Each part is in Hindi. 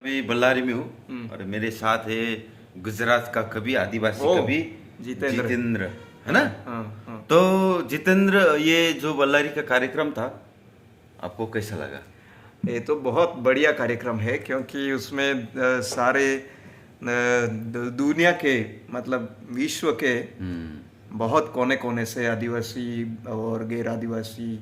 अभी बल्लारी में हूँ और मेरे साथ है गुजरात का कवि, आदिवासी ओ, कवि जितेंद्र। जितेंद्र, है ना। हाँ हाँ। तो जितेंद्र, ये जो बल्लारी का कार्यक्रम था, आपको कैसा लगा? ये तो बहुत बढ़िया कार्यक्रम है क्योंकि उसमें सारे दुनिया के मतलब विश्व के बहुत कोने कोने से आदिवासी और गैर आदिवासी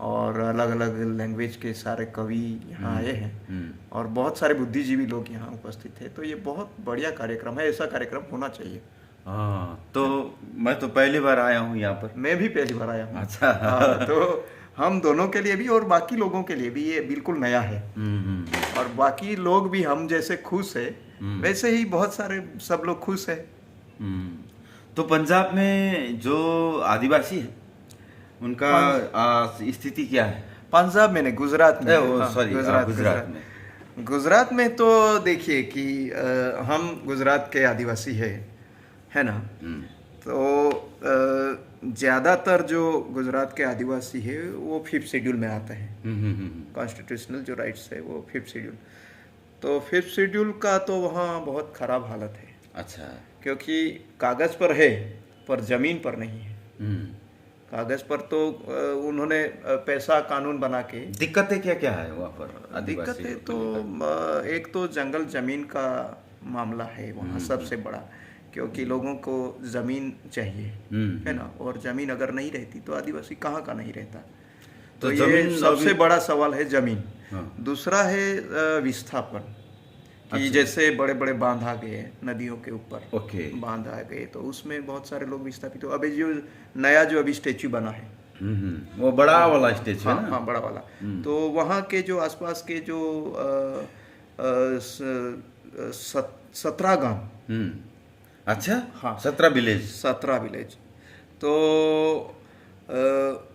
और अलग अलग लैंग्वेज के सारे कवि यहाँ आए हैं और बहुत सारे बुद्धिजीवी लोग यहाँ उपस्थित थे। तो ये बहुत बढ़िया कार्यक्रम है, ऐसा कार्यक्रम होना चाहिए। हाँ, तो मैं तो पहली बार आया हूँ यहाँ पर। मैं भी पहली बार आया हूँ। अच्छा। हाँ, तो हम दोनों के लिए भी और बाकी लोगों के लिए भी ये बिल्कुल नया है। और बाकी लोग भी हम जैसे खुश है वैसे ही बहुत सारे सब लोग खुश है। तो पंजाब में जो आदिवासी है उनका स्थिति क्या है? पंजाब में नहीं, गुजरात में। हाँ, सॉरी, गुजरात गुजरात में। गुजरात में तो देखिए कि हम गुजरात के आदिवासी है ना। तो ज़्यादातर जो गुजरात के आदिवासी है वो 5th शेड्यूल में आते हैं। कॉन्स्टिट्यूशनल जो राइट्स है वो 5th शेड्यूल। तो 5th शेड्यूल का तो वहाँ बहुत ख़राब हालत है। अच्छा। क्योंकि कागज़ पर है पर ज़मीन पर नहीं है। कागज़ पर तो उन्होंने पैसा कानून बना के। दिक्कतें क्या क्या है वहाँ पर आदिवासी दिक्कतें तो एक तो जंगल ज़मीन का मामला है वहाँ सबसे बड़ा, क्योंकि लोगों को ज़मीन चाहिए, है ना। और ज़मीन अगर नहीं रहती तो आदिवासी कहाँ का नहीं रहता। तो ये सबसे बड़ा सवाल है ज़मीन। दूसरा है विस्थापन, कि जैसे बड़े बड़े बांध आ गए नदियों के ऊपर। बांध आ गए तो उसमें बहुत सारे लोग विस्थापित हो। अभी जो नया जो अभी स्टेच्यू बना है वो बड़ा वाला स्टेच्यू है ना। हाँ, बड़ा वाला। तो वहाँ के जो आसपास के जो 17 गांव। अच्छा। हाँ, 17 विलेज। तो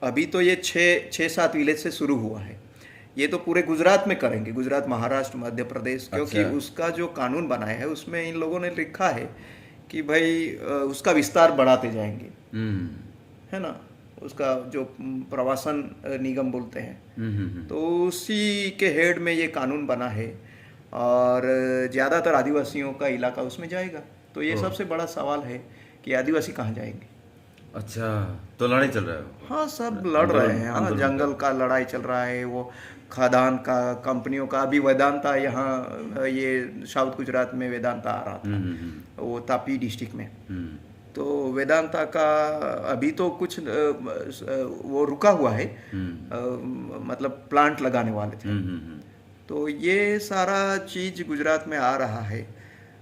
अभी तो ये 6-7 विलेज से शुरू हुआ है। ये तो पूरे गुजरात में करेंगे, गुजरात, महाराष्ट्र, मध्य प्रदेश। क्योंकि उसका जो कानून बनाया है उसमें इन लोगों ने लिखा है कि भाई उसका विस्तार बढ़ाते जाएंगे, है ना। उसका जो प्रवासन निगम बोलते हैं, तो उसी के हेड में ये कानून बना है और ज़्यादातर आदिवासियों का इलाका उसमें जाएगा। तो ये सबसे बड़ा सवाल है कि आदिवासी कहाँ जाएंगे। अच्छा, तो लड़ाई चल रहा है? हाँ, सब लड़ रहे हैं। हाँ, जंगल का लड़ाई चल रहा है, वो खदान का, कंपनियों का। अभी वेदांता यहाँ ये साउथ गुजरात में वेदांता आ रहा था, वो तापी डिस्ट्रिक्ट में। तो वेदांता का अभी तो कुछ वो रुका हुआ है, मतलब प्लांट लगाने वाले थे। तो ये सारा चीज गुजरात में आ रहा है।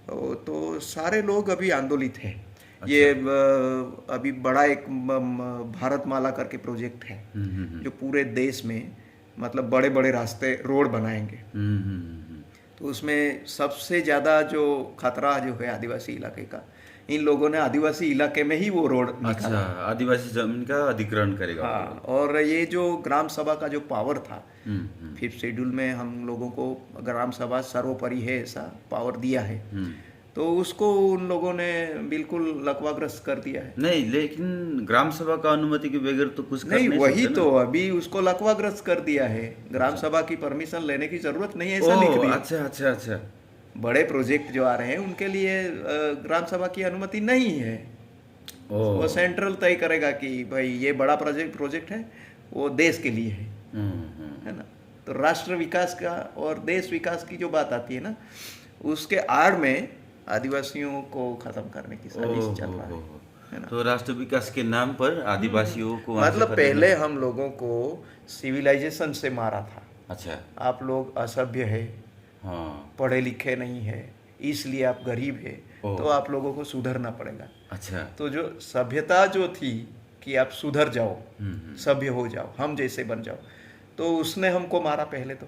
तो सारे लोग अभी आंदोलित हैं। अच्छा। ये अभी बड़ा एक भारतमाला करके प्रोजेक्ट है जो पूरे देश में मतलब बड़े बड़े रास्ते, रोड बनाएंगे। तो उसमें सबसे ज़्यादा जो खतरा जो है आदिवासी इलाके का, इन लोगों ने आदिवासी इलाके में ही वो रोड निकाला। अच्छा, आदिवासी जमीन का अधिग्रहण करेगा। हाँ, और ये जो ग्राम सभा का जो पावर था 5th शेड्यूल में, हम लोगों को ग्राम सभा सर्वोपरि है ऐसा पावर दिया है। तो उसको उन लोगों ने बिल्कुल लकवाग्रस्त कर दिया है। नहीं, लेकिन ग्राम सभा का अनुमति के बगैर तो कुछ नहीं, वही तो अभी उसको लकवाग्रस्त कर दिया है। ग्राम सभा की परमिशन लेने की जरूरत नहीं है, ऐसा लिख दिया। अच्छा अच्छा अच्छा। बड़े प्रोजेक्ट जो आ रहे हैं उनके लिए ग्राम सभा की अनुमति नहीं है। वो सेंट्रल तय करेगा कि भाई ये बड़ा प्रोजेक्ट है, वो देश के लिए है ना। तो राष्ट्र विकास का और देश विकास की जो बात आती है ना, उसके आड़ में आदिवासियों को खत्म करने की साजिश चल रहा है ना। तो राष्ट्र विकास के नाम पर आदिवासियों को मतलब पहले हम लोगों को सिविलाइजेशन से मारा था। अच्छा, आप लोग असभ्य है, हाँ, पढ़े लिखे नहीं है, इसलिए आप गरीब है, तो आप लोगों को सुधरना पड़ेगा। अच्छा, तो जो सभ्यता जो थी कि आप सुधर जाओ, सभ्य हो जाओ, हम जैसे बन जाओ, तो उसने हमको मारा पहले तो।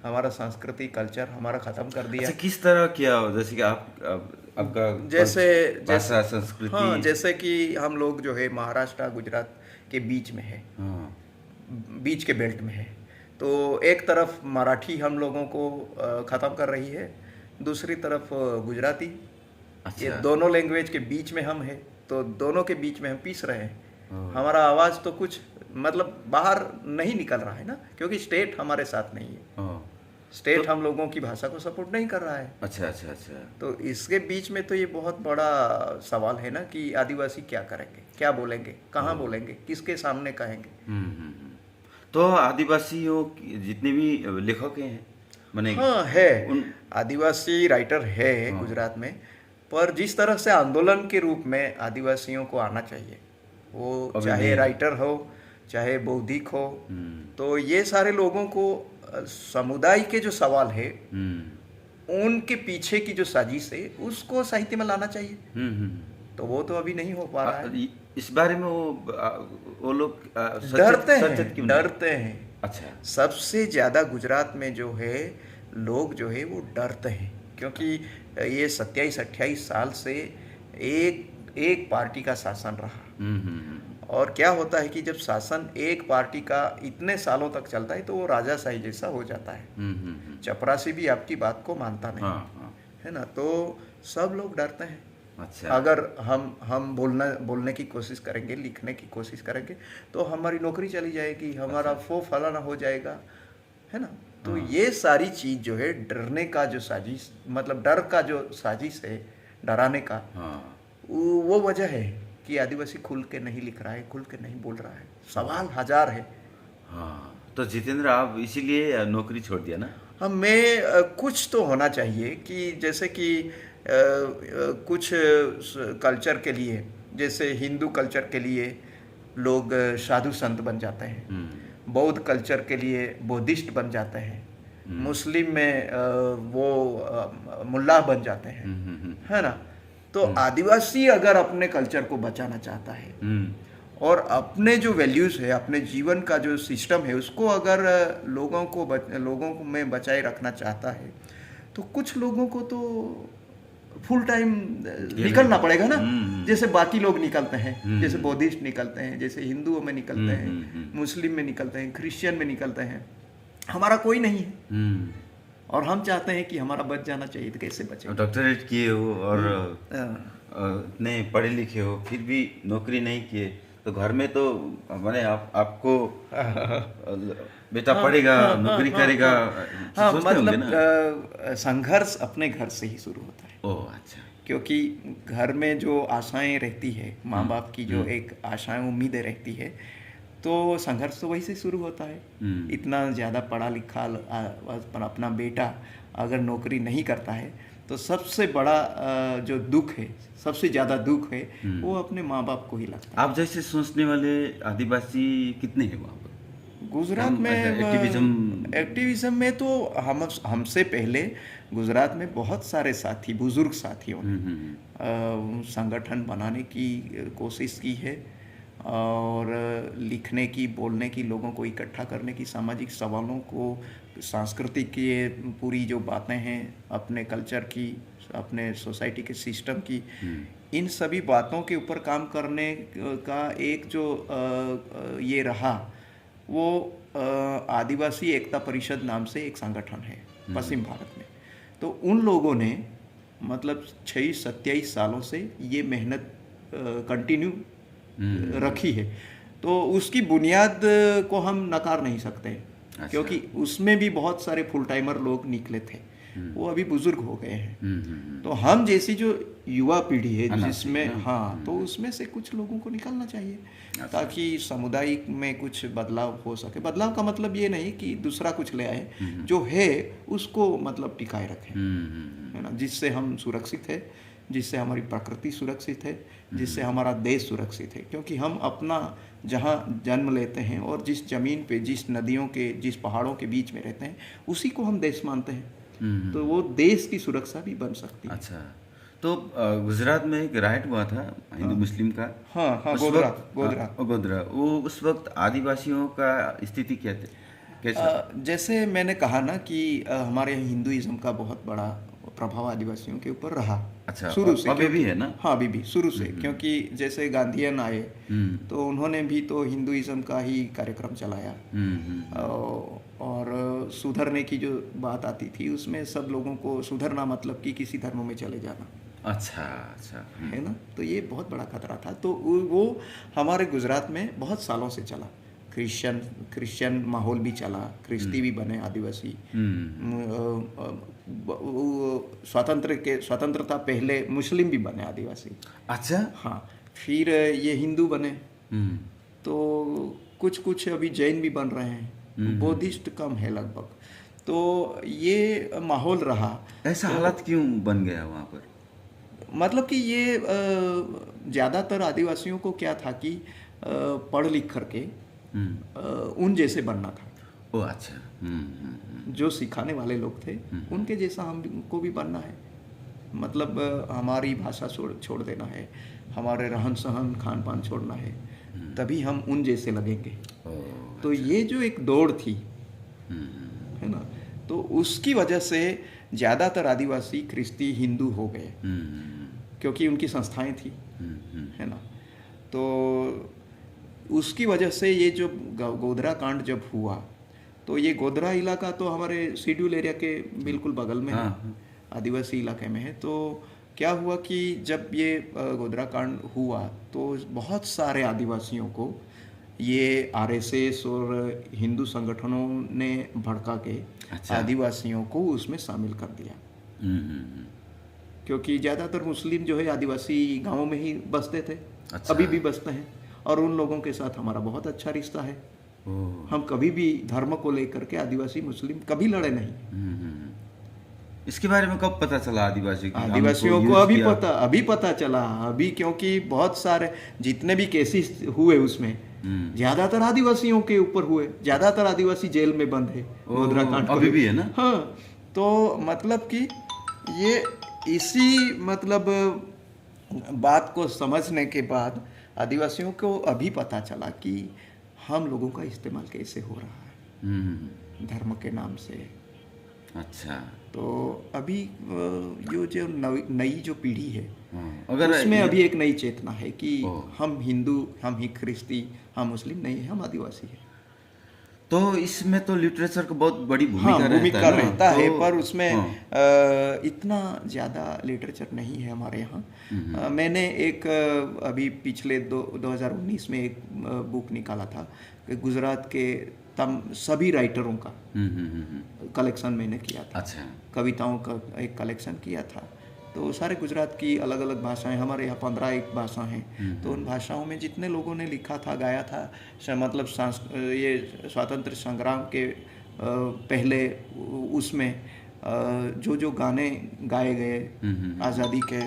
हमारा संस्कृति, कल्चर हमारा खत्म कर दिया। अच्छा, किस तरह किया? जैसे कि आपका जैसे भाषा, संस्कृति। हाँ, जैसे कि हम लोग जो है महाराष्ट्र गुजरात के बीच में है, बीच के बेल्ट में है। तो एक तरफ मराठी हम लोगों को ख़त्म कर रही है, दूसरी तरफ गुजराती। अच्छा। ये दोनों लैंग्वेज के बीच में हम हैं, तो दोनों के बीच में हम पीस रहे हैं। हमारा आवाज़ तो कुछ मतलब बाहर नहीं निकल रहा है ना, क्योंकि स्टेट हमारे साथ नहीं है। स्टेट हम लोगों की भाषा को सपोर्ट नहीं कर रहा है। अच्छा अच्छा अच्छा। तो इसके बीच में तो ये बहुत बड़ा सवाल है ना कि आदिवासी क्या करेंगे, क्या बोलेंगे, कहाँ बोलेंगे, किसके सामने कहेंगे। तो आदिवासियों जितने भी लेखक हैं माने हाँ है, उन आदिवासी राइटर है गुजरात में, पर जिस तरह से आंदोलन के रूप में आदिवासियों को आना चाहिए, वो अभी चाहे नहीं। राइटर हो चाहे बौद्धिक हो, हम्म, तो ये सारे लोगों को समुदाय के जो सवाल है उनके पीछे की जो साजिश है उसको साहित्य में लाना चाहिए। तो वो तो अभी नहीं हो पा रहा है। इस बारे में वो लोग डरते सचेत क्यों हैं, नहीं? डरते हैं। अच्छा। सबसे ज्यादा गुजरात में जो है लोग जो है वो डरते हैं, क्योंकि ये 27-28 साल से एक एक पार्टी का शासन रहा। और क्या होता है कि जब शासन एक पार्टी का इतने सालों तक चलता है तो वो राजाशाही जैसा हो जाता है। चपरासी भी आपकी बात को मानता नहीं, हाँ। है ना। तो सब लोग डरते हैं। अच्छा। अगर हम बोलने की कोशिश करेंगे, लिखने की कोशिश करेंगे, तो हमारी नौकरी चली जाएगी, हमारा फलाना हो जाएगा, है ना। तो ये सारी चीज जो है डरने का जो साजिश, मतलब डर का जो साजिश है, डराने का, वो वजह है कि आदिवासी खुल के नहीं लिख रहा है, खुल के नहीं बोल रहा है। सवाल हजार है। हाँ, तो जितेंद्र आप इसीलिए नौकरी छोड़ दिया ना? हमें कुछ तो होना चाहिए कि जैसे कि कुछ कल्चर के लिए, जैसे हिंदू कल्चर के लिए लोग साधु संत बन जाते हैं, बौद्ध कल्चर के लिए बौद्धिस्ट बन जाते हैं, मुस्लिम में वो मुल्ला बन जाते हैं, है ना। तो आदिवासी अगर अपने कल्चर को बचाना चाहता है और अपने जो वैल्यूज़ है, अपने जीवन का जो सिस्टम है, उसको अगर लोगों को में बचाए रखना चाहता है, तो कुछ लोगों को तो फुल टाइम निकलना पड़ेगा ना। जैसे बाकी लोग निकलते हैं, जैसे बौद्धिस्ट निकलते हैं, जैसे हिंदुओं में निकलते हैं, मुस्लिम में निकलते हैं, क्रिश्चियन में निकलते हैं। हमारा कोई नहीं है और हम चाहते हैं कि हमारा बच जाना चाहिए, तो कैसे बचे। डॉक्टरेट किए हो और इतने पढ़े लिखे हो, फिर भी नौकरी नहीं किए, तो घर में तो माने आपको बेटा पढ़ेगा, नौकरी करेगा, सोचते होंगे ना? मतलब संघर्ष अपने घर से ही शुरू होता है। ओह अच्छा। क्योंकि घर में जो आशाएं रहती है, माँ बाप की जो एक आशाएं उम्मीदें रहती है, तो संघर्ष तो वही से शुरू होता है। इतना ज़्यादा पढ़ा लिखा अपना बेटा अगर नौकरी नहीं करता है, तो सबसे बड़ा जो दुख है, सबसे ज़्यादा दुख है, वो अपने माँ बाप को ही लगता है। आप जैसे सोचने वाले आदिवासी कितने हैं वहाँ पर? गुजरात में एक्टिविज्म में तो हमसे पहले गुजरात में बहुत सारे साथी, बुजुर्ग साथियों ने संगठन बनाने की कोशिश की है और लिखने की, बोलने की, लोगों को इकट्ठा करने की, सामाजिक सवालों को, सांस्कृतिक की पूरी जो बातें हैं अपने कल्चर की, अपने सोसाइटी के सिस्टम की, इन सभी बातों के ऊपर काम करने का एक जो ये रहा, वो आदिवासी एकता परिषद नाम से एक संगठन है पश्चिम भारत में। तो उन लोगों ने मतलब 27 सालों से ये मेहनत कंटिन्यू रखी है, तो उसकी बुनियाद को हम नकार नहीं सकते। अच्छा। क्योंकि उसमें भी बहुत सारे फुल टाइमर लोग निकले थे, वो अभी बुजुर्ग हो गए हैं। तो हम जैसी जो युवा पीढ़ी है जिसमें तो उसमें से कुछ लोगों को निकलना चाहिए। अच्छा। ताकि समुदाय में कुछ बदलाव हो सके। बदलाव का मतलब ये नहीं कि दूसरा कुछ ले आए, जो है उसको मतलब टिकाए रखें, है ना, जिससे हम सुरक्षित है, जिससे हमारी प्रकृति सुरक्षित है, जिससे हमारा देश सुरक्षित है। क्योंकि हम अपना जहाँ जन्म लेते हैं और जिस जमीन पे, जिस नदियों के, जिस पहाड़ों के बीच में रहते हैं, उसी को हम देश मानते हैं। तो वो देश की सुरक्षा भी बन सकती है। अच्छा, तो गुजरात में एक राइट हुआ था हिंदू मुस्लिम का। हाँ, गोधरा। वो उस वक्त आदिवासियों का स्थिति क्या थी, कैसे? जैसे मैंने कहा ना कि हमारे हिंदुइज्म का बहुत बड़ा प्रभाव आदिवासियों के ऊपर रहा। अच्छा, शुरू से। अभी भी है ना? हाँ, अभी भी शुरू से। क्योंकि जैसे गांधीयन आए तो उन्होंने भी तो हिंदुइज्म का ही कार्यक्रम चलाया और सुधरने की जो बात आती थी उसमें सब लोगों को सुधरना मतलब कि किसी धर्म में चले जाना। अच्छा, है ना। तो ये बहुत बड़ा खतरा था। तो वो हमारे गुजरात में बहुत सालों से चला क्रिश्चियन माहौल भी चला, ख्रिस्ती भी बने आदिवासी। स्वतंत्रता पहले मुस्लिम भी बने आदिवासी। अच्छा। हाँ, फिर ये हिंदू बने, तो कुछ अभी जैन भी बन रहे हैं, बुद्धिस्ट कम है लगभग। तो ये माहौल रहा। ऐसा हालत क्यों बन गया वहाँ पर? मतलब कि ये ज़्यादातर आदिवासियों को क्या था कि पढ़ लिख करके उन जैसे बनना था। ओ अच्छा। जो सिखाने वाले लोग थे उनके जैसा हमको भी बनना है। मतलब हमारी भाषा छोड़ देना है, हमारे रहन सहन खान पान छोड़ना है, तभी हम उन जैसे लगेंगे। तो ये जो एक दौड़ थी, है ना, तो उसकी वजह से ज़्यादातर आदिवासी ख्रिस्ती हिंदू हो गए, क्योंकि उनकी संस्थाएं थी, है ना। तो उसकी वजह से ये जो गोधरा कांड जब हुआ, तो ये गोधरा इलाका तो हमारे शेड्यूल एरिया के बिल्कुल बगल में है, आदिवासी इलाके में है। तो क्या हुआ कि जब ये गोधरा कांड हुआ तो बहुत सारे आदिवासियों को ये आरएसएस और हिंदू संगठनों ने भड़का के आदिवासियों को उसमें शामिल कर दिया। क्योंकि ज़्यादातर मुस्लिम जो है आदिवासी गांवों में ही बसते थे। अच्छा। अभी भी बसते हैं, और उन लोगों के साथ हमारा बहुत अच्छा रिश्ता है। हम कभी भी धर्म को लेकर के आदिवासी मुस्लिम कभी लड़े नहीं। इसके बारे में कब पता चला आदिवासियों को? अभी पता चला, अभी, क्योंकि बहुत सारे जितने भी केसेस हुए उसमें ज्यादातर आदिवासियों के ऊपर हुए, ज्यादातर आदिवासी जेल में बंद है। गोधरा कांड अभी भी है ना? हाँ, तो मतलब कि ये इसी मतलब बात को समझने के बाद आदिवासियों को अभी पता चला कि हम लोगों का इस्तेमाल कैसे हो रहा है धर्म के नाम से। अच्छा। तो अभी जो नई जो पीढ़ी है, अगर उसमें अभी एक नई चेतना है कि हम हिंदू, हम ही ख्रिस्ती, हम मुस्लिम नहीं है, हम आदिवासी है। तो इसमें तो लिटरेचर का बहुत बड़ी भूमिका रहता है, पर उसमें इतना ज़्यादा लिटरेचर नहीं है हमारे यहाँ। मैंने एक अभी पिछले 2019 में एक बुक निकाला था, गुजरात के सभी राइटरों का कलेक्शन मैंने किया था। अच्छा। कविताओं का एक कलेक्शन किया था। तो सारे गुजरात की अलग अलग भाषाएं, हमारे यहाँ 15 भाषा हैं। तो उन भाषाओं में जितने लोगों ने लिखा था, गाया था, मतलब ये स्वतंत्र संग्राम के पहले उसमें जो गाने गाए गए आज़ादी के,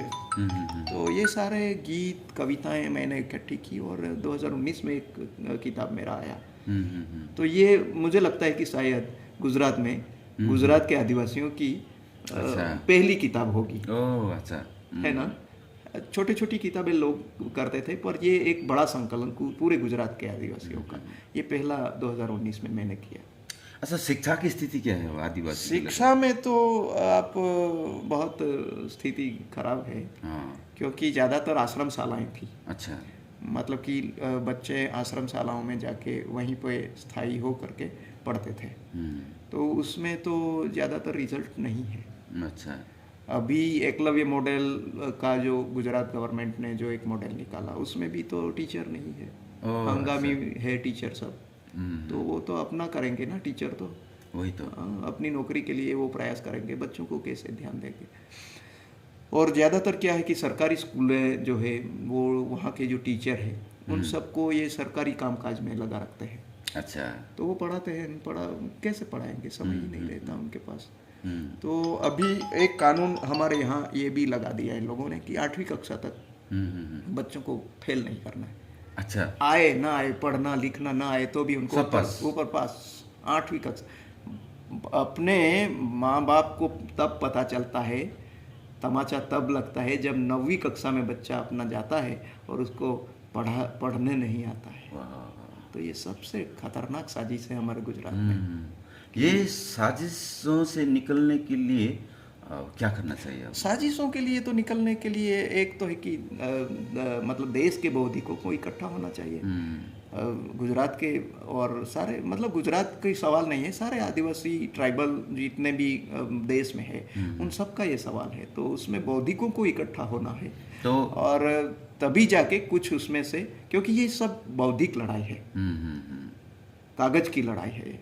तो ये सारे गीत कविताएं मैंने इकट्ठी की और 2019 में एक किताब मेरा आया। तो ये मुझे लगता है कि शायद गुजरात में गुजरात के आदिवासियों की पहली किताब होगी। ओह अच्छा। है ना, छोटी छोटी किताबें लोग करते थे, पर ये एक बड़ा संकलन पूरे गुजरात के आदिवासियों का, ये पहला 2019 में मैंने किया। अच्छा, शिक्षा की स्थिति क्या है आदिवासी? शिक्षा में तो आप बहुत स्थिति खराब है। क्योंकि ज़्यादातर आश्रम शालाएँ थी। अच्छा। मतलब कि बच्चे आश्रम शालाओं में जाके वहीं पे स्थायी हो करके पढ़ते थे। तो उसमें तो ज़्यादातर रिजल्ट नहीं है। अच्छा। अभी एकलव्य मॉडल का जो गुजरात गवर्नमेंट ने जो एक मॉडल निकाला, उसमें भी तो टीचर नहीं है, हंगामी है टीचर सब। तो वो तो अपना करेंगे ना टीचर, तो वही तो अपनी नौकरी के लिए वो प्रयास करेंगे, बच्चों को कैसे ध्यान देंगे। और ज़्यादातर क्या है कि सरकारी स्कूलें जो है वो वहाँ के जो टीचर है उन सबको ये सरकारी कामकाज में लगा रखते हैं। अच्छा। तो वो पढ़ाते हैं, कैसे पढ़ाएंगे, समय ही नहीं रहता उनके पास। तो अभी एक कानून हमारे यहाँ ये भी लगा दिया है लोगों ने कि 8वीं कक्षा तक बच्चों को फेल नहीं करना है। अच्छा। आए ना आए, पढ़ना लिखना ना आए तो भी उनको ऊपर पास 8वीं कक्षा। अपने माँ बाप को तब पता चलता है, तमाचा तब लगता है जब 9वीं कक्षा में बच्चा अपना जाता है और उसको पढ़ने नहीं आता है। तो ये सबसे खतरनाक साजिश है हमारे गुजरात में। ये साजिशों से निकलने के लिए क्या करना चाहिए? साजिशों के लिए तो निकलने के लिए एक तो है कि मतलब देश के बौद्धिकों को इकट्ठा होना चाहिए। गुजरात के और सारे, मतलब गुजरात का सवाल नहीं है, सारे आदिवासी ट्राइबल जितने भी देश में है उन सब का ये सवाल है। तो उसमें बौद्धिकों को इकट्ठा होना है, तो और तभी जाके कुछ उसमें से, क्योंकि ये सब बौद्धिक लड़ाई है। कागज की लड़ाई है ये।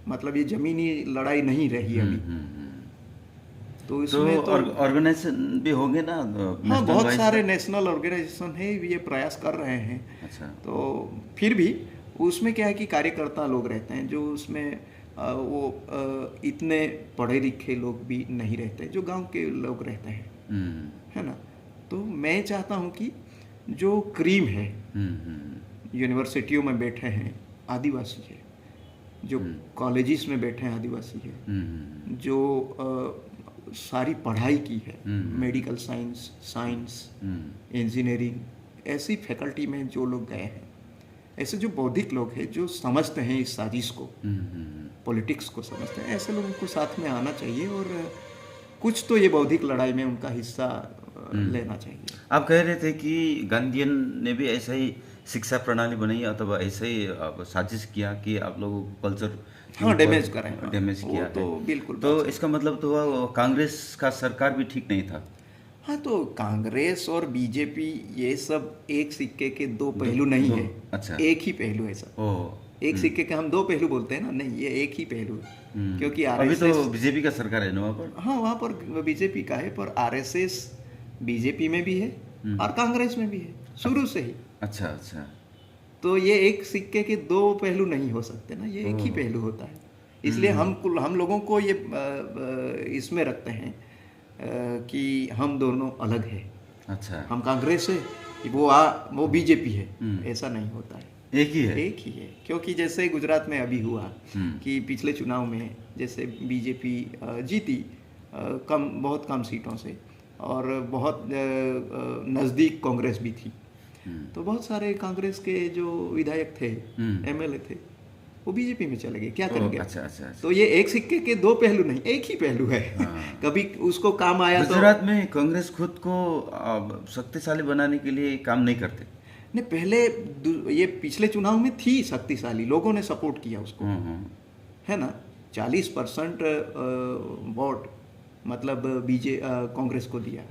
मतलब ये जमीनी लड़ाई नहीं रही अभी। तो इसमें तो ऑर्गेनाइजेशन भी होंगे ना, हाँ, national बहुत wise सारे का? नेशनल ऑर्गेनाइजेशन है, ये प्रयास कर रहे हैं। अच्छा। तो फिर भी उसमें क्या है कि कार्यकर्ता लोग रहते हैं, जो उसमें इतने पढ़े लिखे लोग भी नहीं रहते, जो गांव के लोग रहते हैं, है ना। तो मैं चाहता हूं कि जो क्रीम है, यूनिवर्सिटियों में बैठे हैं आदिवासी है, जो कॉलेजेस में बैठे हैं आदिवासी है, जो सारी पढ़ाई की है, मेडिकल साइंस, इंजीनियरिंग, ऐसी फैकल्टी में जो लोग गए हैं, ऐसे जो बौद्धिक लोग हैं, जो समझते हैं इस साजिश को, पॉलिटिक्स को समझते हैं, ऐसे लोगों को साथ में आना चाहिए और कुछ तो ये बौद्धिक लड़ाई में उनका हिस्सा लेना चाहिए। आप कह रहे थे कि गांधीयन ने भी ऐसा ही शिक्षा प्रणाली बनाई अथवा ऐसे ही साजिश किया कि आप लोगों को कल्चर हाँ, डैमेज करें, डैमेज वो किया तो है। बिल्कुल तो इसका मतलब तो हुआ कांग्रेस का सरकार भी ठीक नहीं था। हाँ, तो कांग्रेस और बीजेपी ये सब एक सिक्के के दो पहलू नहीं है। अच्छा। एक ही पहलू है सब। एक सिक्के के हम दो पहलू बोलते हैं ना, नहीं, ये एक ही पहलू है। क्योंकि अभी तो बीजेपी का सरकार है ना वहाँ पर। हाँ, वहाँ पर बीजेपी का है, पर आरएसएस बीजेपी में भी है और कांग्रेस में भी है शुरू से ही। अच्छा अच्छा। तो ये एक सिक्के के दो पहलू नहीं हो सकते ना, ये एक ही पहलू होता है। इसलिए हम लोगों को ये इसमें रखते हैं कि हम दोनों अलग है। अच्छा। हम कांग्रेस है, वो बीजेपी है, ऐसा नहीं होता है। एक ही है। एक ही है, क्योंकि जैसे गुजरात में अभी हुआ कि पिछले चुनाव में जैसे बीजेपी जीती बहुत कम सीटों से, और बहुत नज़दीक कांग्रेस भी थी। तो बहुत सारे कांग्रेस के जो विधायक थे, एमएलए थे, वो बीजेपी में चले गए। क्या करेंगे? अच्छा। तो ये एक सिक्के के दो पहलू नहीं, एक ही पहलू है। कभी उसको काम आया तो गुजरात में कांग्रेस खुद को शक्तिशाली बनाने के लिए काम नहीं करते। नहीं, पहले ये पिछले चुनाव में थी शक्तिशाली, लोगों ने सपोर्ट किया उसको, है ना। 40% वोट मतलब कांग्रेस को दिया।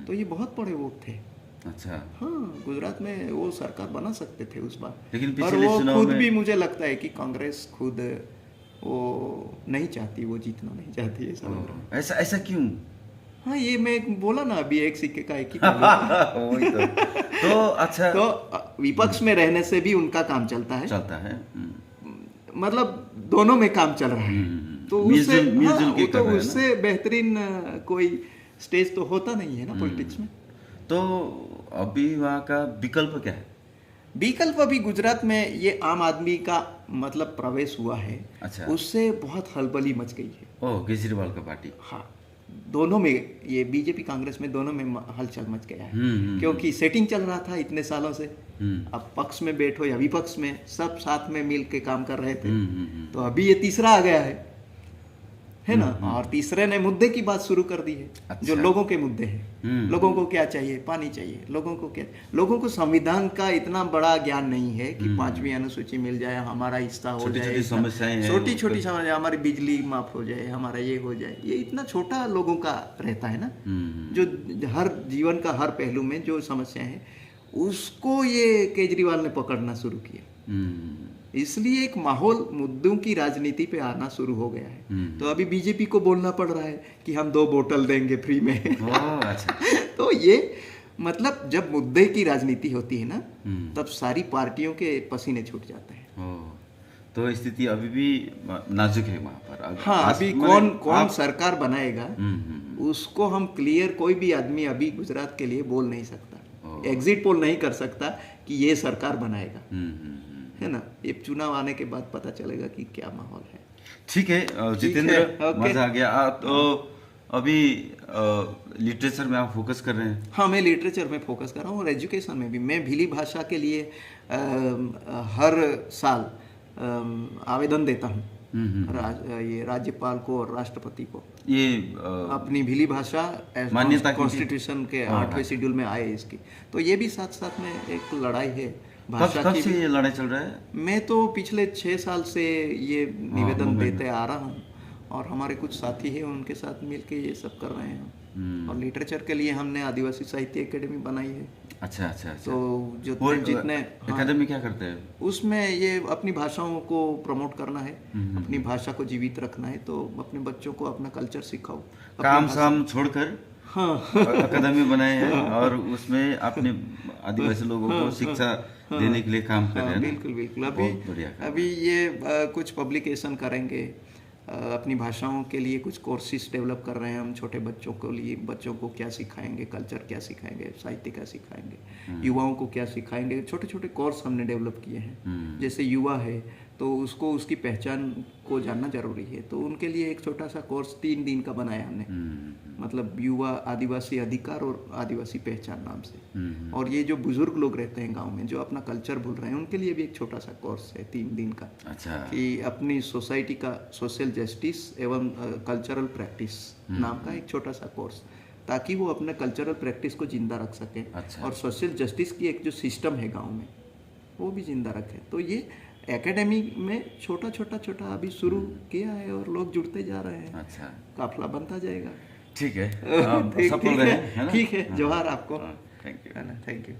तो ये बहुत बड़े वोट थे। अच्छा। हाँ, गुजरात में वो सरकार बना सकते थे उस बार, लेकिन पर पिछले वो चुनाव खुद में भी, मुझे लगता है कि कांग्रेस खुद वो नहीं चाहती, वो जीतना नहीं चाहती, ऐसा लग रहा है। ऐसा क्यों? हाँ, ये मैं बोला ना अभी, एक सिक्के का एक ही पहलू। वही तो अच्छा। तो विपक्ष में रहने से भी उनका काम चलता है। मतलब दोनों में काम चल रहा है, तो उससे तो उससे बेहतरीन कोई स्टेज तो होता नहीं है ना पॉलिटिक्स में। तो अभी वहाँ का विकल्प क्या है? विकल्प अभी गुजरात में ये आम आदमी का मतलब प्रवेश हुआ है। अच्छा। उससे बहुत हलबली मच गई है। ओह, केजरीवाल का पार्टी। हाँ, दोनों में, ये बीजेपी कांग्रेस में दोनों में हलचल मच गया है। क्योंकि सेटिंग चल रहा था इतने सालों से। अब पक्ष में बैठो या विपक्ष में, सब साथ में मिल के काम कर रहे थे। तो अभी ये तीसरा आ गया है ना। और तीसरे ने मुद्दे की बात शुरू कर दी है। अच्छा। जो लोगों के मुद्दे हैं, लोगों को क्या चाहिए, पानी चाहिए, लोगों को संविधान का इतना बड़ा ज्ञान नहीं है कि 5वीं अनुसूची मिल जाए, हमारा हिस्सा हो जाए, छोटी समस्याएं, छोटी समस्या, हमारी बिजली माफ हो जाए, हमारा ये हो जाए, ये इतना छोटा लोगों का रहता है ना। जो हर जीवन का हर पहलू में जो समस्या है, उसको ये केजरीवाल ने पकड़ना शुरू किया। इसलिए एक माहौल मुद्दों की राजनीति पे आना शुरू हो गया है। तो अभी बीजेपी को बोलना पड़ रहा है कि हम 2 बोतल देंगे फ्री में। अच्छा। तो ये मतलब जब मुद्दे की राजनीति होती है ना, तब सारी पार्टियों के पसीने छूट जाते हैं। तो स्थिति अभी भी नाजुक है वहाँ पर। हाँ, अभी कौन सरकार बनाएगा उसको हम क्लियर, कोई भी आदमी अभी गुजरात के लिए बोल नहीं सकता, एग्जिट पोल नहीं कर सकता कि ये सरकार बनाएगा, है ना। ये चुनाव आने के बाद पता चलेगा कि क्या माहौल है। ठीक है जितेंद्र, मजा आ गया। तो अभी लिटरेचर में आप फोकस कर रहे हैं? हाँ, मैं लिटरेचर में फोकस कर रहा हूँ और एजुकेशन में भी। मैं भिली भाषा के लिए हर साल आवेदन देता हूँ, ये राज्यपाल को और राष्ट्रपति को। ये अपनी भिली भाषा मान्यता कॉन्स्टिट्यूशन के 8वें शेड्यूल में आए इसकी। तो ये भी साथ साथ में एक लड़ाई है भाषा की। कब से ये लड़ाई चल रहा है? मैं तो पिछले 6 साल से ये निवेदन देते आ रहा हूँ, और हमारे कुछ साथी हैं, उनके साथ मिलके ये सब कर रहे हैं। और लिटरेचर के लिए हमने आदिवासी साहित्य एकेडमी बनाई है। अच्छा अच्छा अच्छा। तो वो जितने एकेडमी क्या करते हैं? उसमें ये अपनी भाषाओं को प्रमोट करना है, अपनी भाषा को जीवित रखना है, तो अपने बच्चों को अपना कल्चर सिखाओ। काम शाम छोड़कर हाँ अकादमी बनाए हैं और उसमें अपने आदिवासी लोगों को शिक्षा देने के लिए काम कर रहे हैं ना? बिल्कुल बिल्कुल। बहुत बढ़िया काम। अभी ये कुछ पब्लिकेशन करेंगे, अपनी भाषाओं के लिए कुछ कोर्सेज डेवलप कर रहे हैं हम छोटे बच्चों को लिए। बच्चों को क्या सिखाएंगे, कल्चर क्या सिखाएंगे, साहित्य क्या सिखाएंगे, युवाओं को क्या सिखाएंगे, छोटे छोटे कोर्स हमने डेवलप किए हैं। जैसे युवा है तो उसको उसकी पहचान को जानना जरूरी है, तो उनके लिए एक छोटा सा कोर्स 3 दिन का बनाया हमने, मतलब युवा आदिवासी अधिकार और आदिवासी पहचान नाम से। और ये जो बुजुर्ग लोग रहते हैं गांव में जो अपना कल्चर भूल रहे हैं, उनके लिए भी एक छोटा सा कोर्स है 3 दिन का। अच्छा। कि अपनी सोसाइटी का सोशल जस्टिस एवं कल्चरल प्रैक्टिस नाम का एक छोटा सा कोर्स, ताकि वो अपने कल्चरल प्रैक्टिस को जिंदा रख सकें। अच्छा। और सोशल जस्टिस की एक जो सिस्टम है गांव में वो भी जिंदा रखें। तो ये एकेडमी में छोटा छोटा छोटा अभी शुरू किया है और लोग जुड़ते जा रहे हैं। अच्छा, काफिला बनता जाएगा। ठीक है, सफल रहे, है ना? ठीक है, जोहार आपको। Thank you. है ना, थैंक यू।